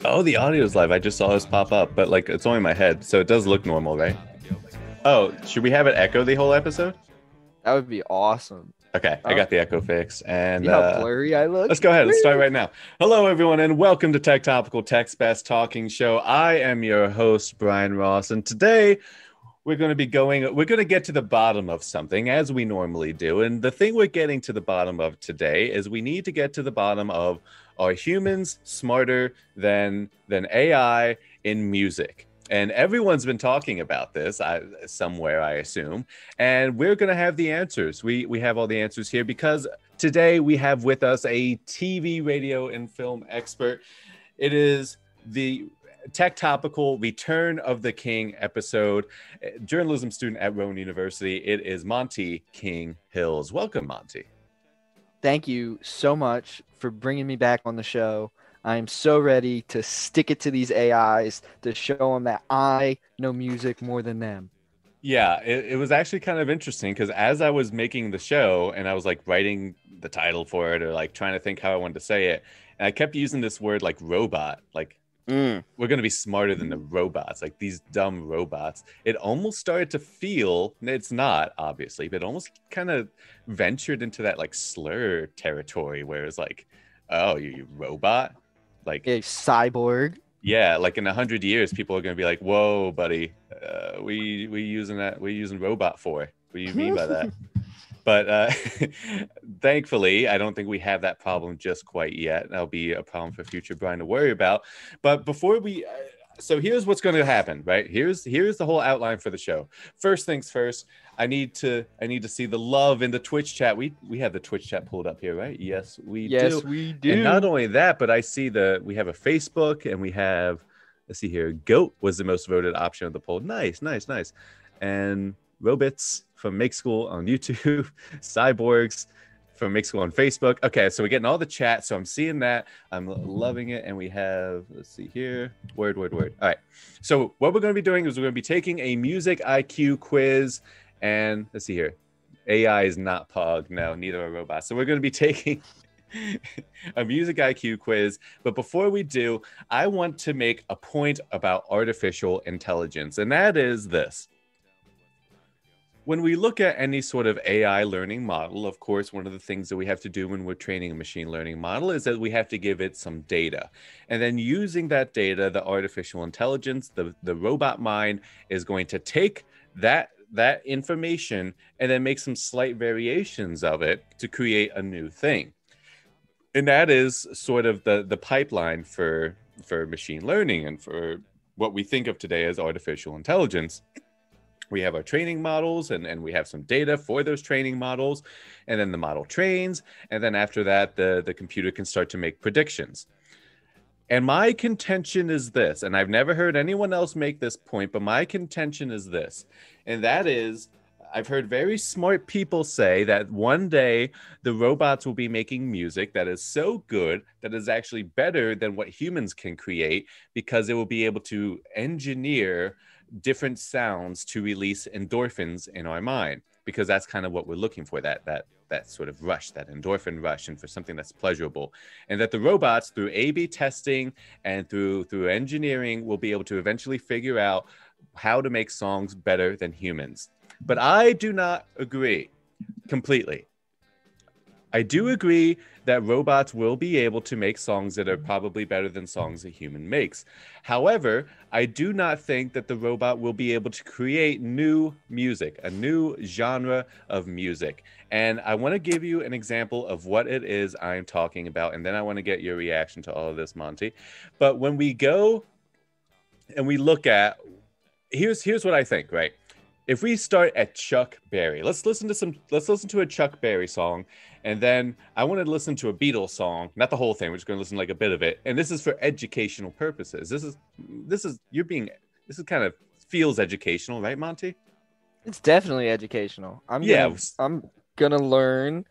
Oh, the audio's live. I just saw this pop up, but like it's only my head, so it does look normal, right? Oh, should we have it echo the whole episode? That would be awesome. Okay, I Oh, got the echo fixed, and see how blurry I look? let's go ahead. Let's start Woo! right now. Hello, everyone, and welcome to Tech Topical, Tech's Best Talking Show. I am your host, Brian Ross, and today we're going to get to the bottom of something as we normally do. And the thing we're getting to the bottom of today is we need to get to the bottom of, are humans smarter than AI in music? And everyone's been talking about this somewhere, I assume. And we're going to have the answers. We have all the answers here because today we have with us a TV, radio, and film expert. It is the Tech Topical Return of the King episode. Journalism student at Rowan University. It is Monty King Hills. Welcome, Monty. Thank you so much for bringing me back on the show. I am so ready to stick it to these AIs to show them that I know music more than them. Yeah, it was actually kind of interesting because as I was making the show and I was like writing the title for it or like trying to think how I wanted to say it, and I kept using this word like robot, like we're going to be smarter than the robots, like these dumb robots. It almost started to feel, it's not obviously, but it almost kind of ventured into that like slur territory where it's like, oh, you robot? Like A cyborg. yeah, like in 100 years, people are going to be like, whoa, buddy, we using robot for. What do you mean by that? But thankfully, I don't think we have that problem just quite yet. That'll be a problem for future Brian to worry about. But before we, so here's what's going to happen, right? Here's the whole outline for the show. First things first, I need to see the love in the Twitch chat. We have the Twitch chat pulled up here, right? Yes, we do. Yes, we do. And not only that, but I see we have a Facebook and we have, let's see here, GOAT was the most voted option of the poll. Nice. And Robits from Make School on YouTube, Cyborgs from Make School on Facebook. Okay, so we're getting all the chat. So I'm seeing that. I'm loving it. And we have, let's see here, word. All right. So what we're going to be doing is we're going to be taking a music IQ quiz. And let's see here. AI is not Pog. No, neither are robots. So we're going to be taking a music IQ quiz. But before we do, I want to make a point about artificial intelligence. And that is this. When we look at any sort of AI learning model, of course, one of the things that we have to do when we're training a machine learning model is that we have to give it some data. And then using that data, the artificial intelligence, the robot mind is going to take that information and then make some slight variations of it to create a new thing. And that is sort of the pipeline for machine learning and for what we think of today as artificial intelligence. We have our training models and we have some data for those training models, and then the model trains, and then after that the computer can start to make predictions. And my contention is this, and I've never heard anyone else make this point, but my contention is this, and that is, I've heard very smart people say that one day the robots will be making music that is so good that is actually better than what humans can create because it will be able to engineer different sounds to release endorphins in our mind, because that's kind of what we're looking for, that sort of rush, that endorphin rush, and for something that's pleasurable. And that the robots, through A/B testing and through engineering, will be able to eventually figure out how to make songs better than humans. But I do not agree completely. I do agree that robots will be able to make songs that are probably better than songs a human makes. However, I do not think that the robot will be able to create new music, a new genre of music. And I want to give you an example of what it is I'm talking about, and then I want to get your reaction to all of this, Monty. But when we go and we look at, here's what I think, right? If we start at Chuck Berry, let's listen to a Chuck Berry song, and then I want to listen to a Beatles song, not the whole thing. We're just going to listen like a bit of it, and this is for educational purposes. This kind of feels educational, right, Monty? It's definitely educational. I'm gonna learn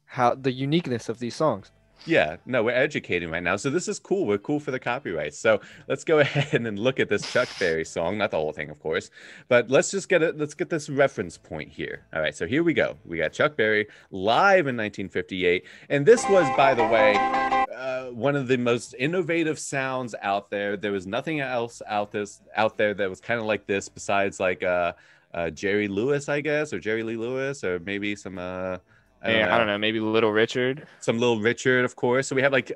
how the uniqueness of these songs. Yeah, no, we're educating right now. So this is cool. We're cool for the copyright. So let's go ahead and look at this Chuck Berry song. Not the whole thing, of course, but let's get this reference point here. All right, so here we go. We got Chuck Berry live in 1958. And this was, by the way, one of the most innovative sounds out there. There was nothing else out there that was kind of like this, besides like Jerry Lewis, I guess, or Jerry Lee Lewis, or maybe some I don't know, maybe Little Richard. Some Little Richard, of course. So we have like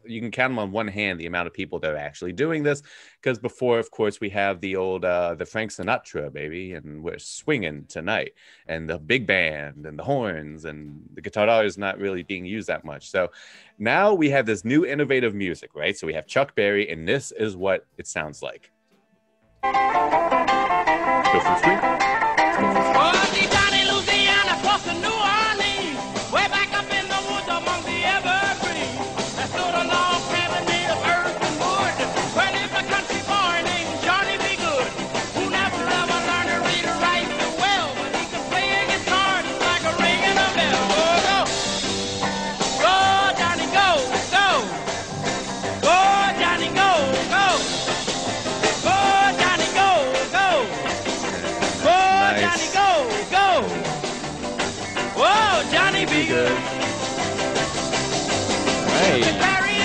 you can count them on one hand the amount of people that are actually doing this, because before, of course, we have the old the Frank Sinatra, baby, and we're swinging tonight, and the big band and the horns, and the guitar is not really being used that much. So now we have this new innovative music, right? So we have Chuck Berry, and this is what it sounds like. Go from screen. Let's go from screen.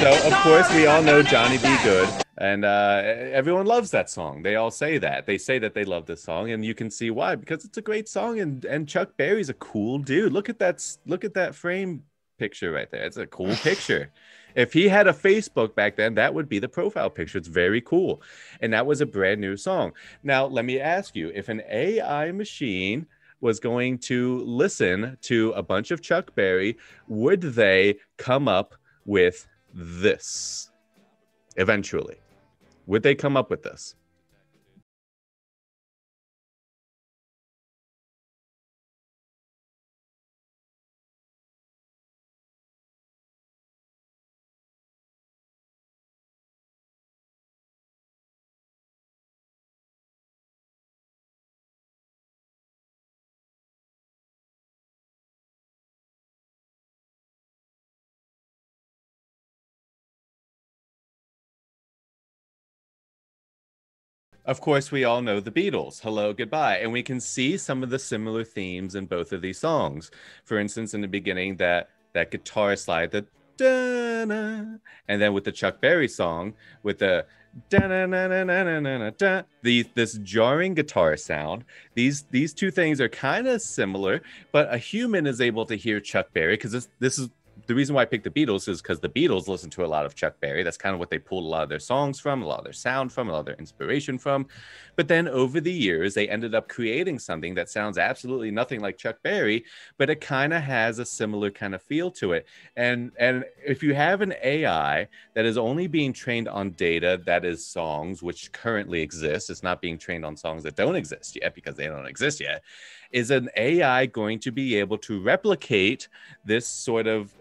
So, of course, we all know Johnny B. Good, and everyone loves that song. They all say that. They say that they love this song, and you can see why, because it's a great song, and Chuck Berry's a cool dude. Look at that frame picture right there. It's a cool picture. If he had a Facebook back then, that would be the profile picture. It's very cool, and that was a brand new song. Now, let me ask you, if an AI machine was going to listen to a bunch of Chuck Berry, would they come up with this eventually? Would they come up with this? Of course, we all know the Beatles, Hello, Goodbye, and we can see some of the similar themes in both of these songs. For instance, in the beginning, that guitar slide, the da-na, and then with the Chuck Berry song, with the da-na-na-na-na-na-na-da, this jarring guitar sound. These two things are kind of similar, but a human is able to hear Chuck Berry, because this is the reason why I picked the Beatles, is because the Beatles listened to a lot of Chuck Berry. That's kind of what they pulled a lot of their songs from, a lot of their sound from, a lot of their inspiration from. But then over the years, they ended up creating something that sounds absolutely nothing like Chuck Berry, but it kind of has a similar kind of feel to it. And if you have an AI that is only being trained on data that is songs which currently exist, it's not being trained on songs that don't exist yet, because they don't exist yet. Is an AI going to be able to replicate this sort of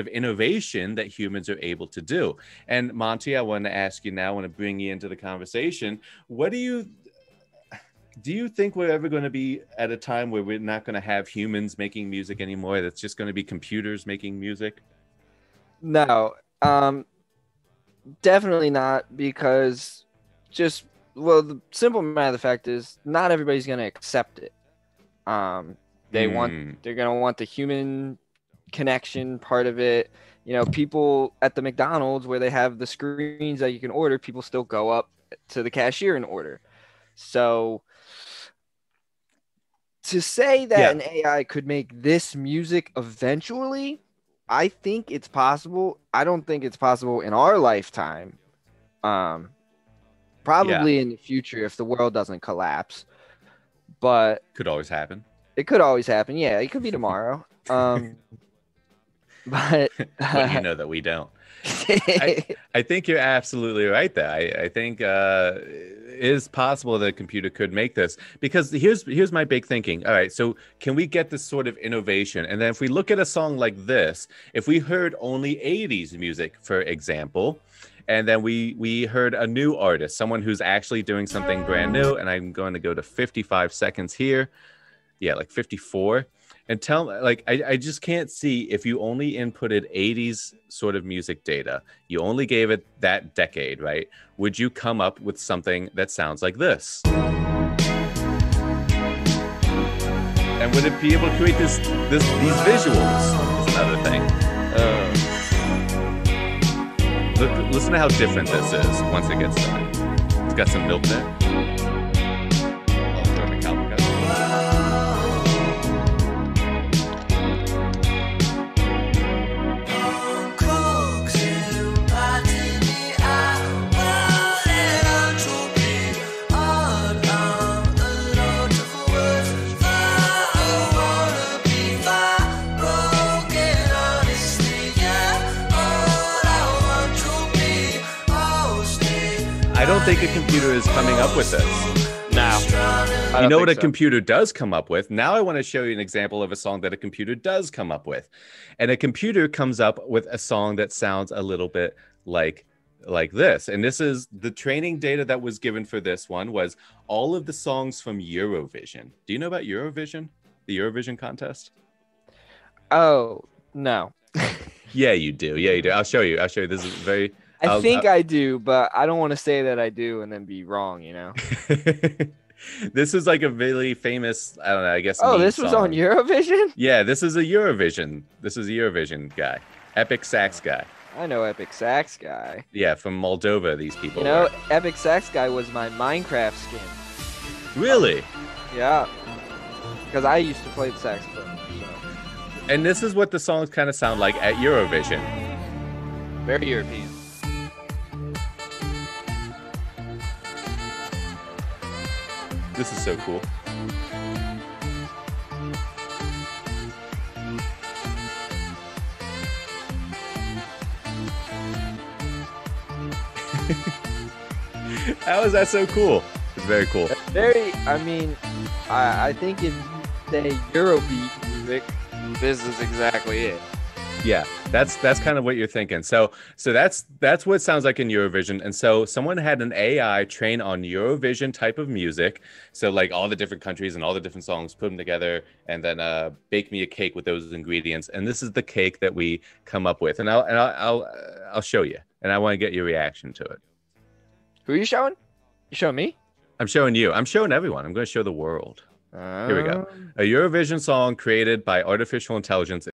innovation that humans are able to do? And Monty, I want to ask you now, I want to bring you into the conversation. What do you think we're ever going to be at a time where we're not going to have humans making music anymore? That's just going to be computers making music? No, definitely not, because the simple matter of the fact is not everybody's going to accept it. They're going to want the human connection part of it. You know, people at the McDonald's where they have the screens that you can order, people still go up to the cashier and order. So to say that an AI could make this music eventually, I think it's possible. I don't think it's possible in our lifetime. Probably in the future if the world doesn't collapse. But could always happen. It could always happen. Yeah, it could be tomorrow. But you know that we don't. I think you're absolutely right there. I think it is possible that a computer could make this, because here's my big thinking. All right, so can we get this sort of innovation? And then if we look at a song like this, if we heard only 80s music, for example, and then we heard a new artist, someone who's actually doing something brand new, and I'm going to go to 55 seconds here. Yeah, like 54. And tell me, like, I just can't see, if you only inputted 80s sort of music data, you only gave it that decade, right? Would you come up with something that sounds like this? And would it be able to create these visuals? Is another thing. Listen to how different this is once it gets done. It's got some milk there. Oh, Topical. I don't think a computer is coming up with this. Now, You know what a computer does come up with? Now I want to show you an example of a song that a computer does come up with. And a computer comes up with a song that sounds a little bit like this. And this is the training data that was given for this one was all of the songs from Eurovision. Do you know about Eurovision? The Eurovision contest? Oh, no. Yeah, you do. Yeah, you do. I'll show you. This is very... I think I do, but I don't want to say that I do and then be wrong, you know? This is like a really famous, I don't know, I guess. Oh, this was on Eurovision? Yeah, this is a Eurovision. This is a Eurovision guy. Epic Sax guy. I know Epic Sax guy. Yeah, from Moldova, these people. You know, Epic Sax guy was my Minecraft skin. Really? Yeah. Because I used to play the saxophone. So. And this is what the songs kind of sound like at Eurovision. Very European. This is so cool. How is that so cool? It's very cool. I think if you say Eurobeat music, this is exactly it. Yeah, that's kind of what you're thinking. So that's what it sounds like in Eurovision. And so someone had an AI train on Eurovision type of music. So like all the different countries and all the different songs, put them together, and then bake me a cake with those ingredients. And this is the cake that we come up with. And I'll show you. And I want to get your reaction to it. Who are you showing? You showing me? I'm showing you. I'm showing everyone. I'm going to show the world. Here we go. A Eurovision song created by artificial intelligence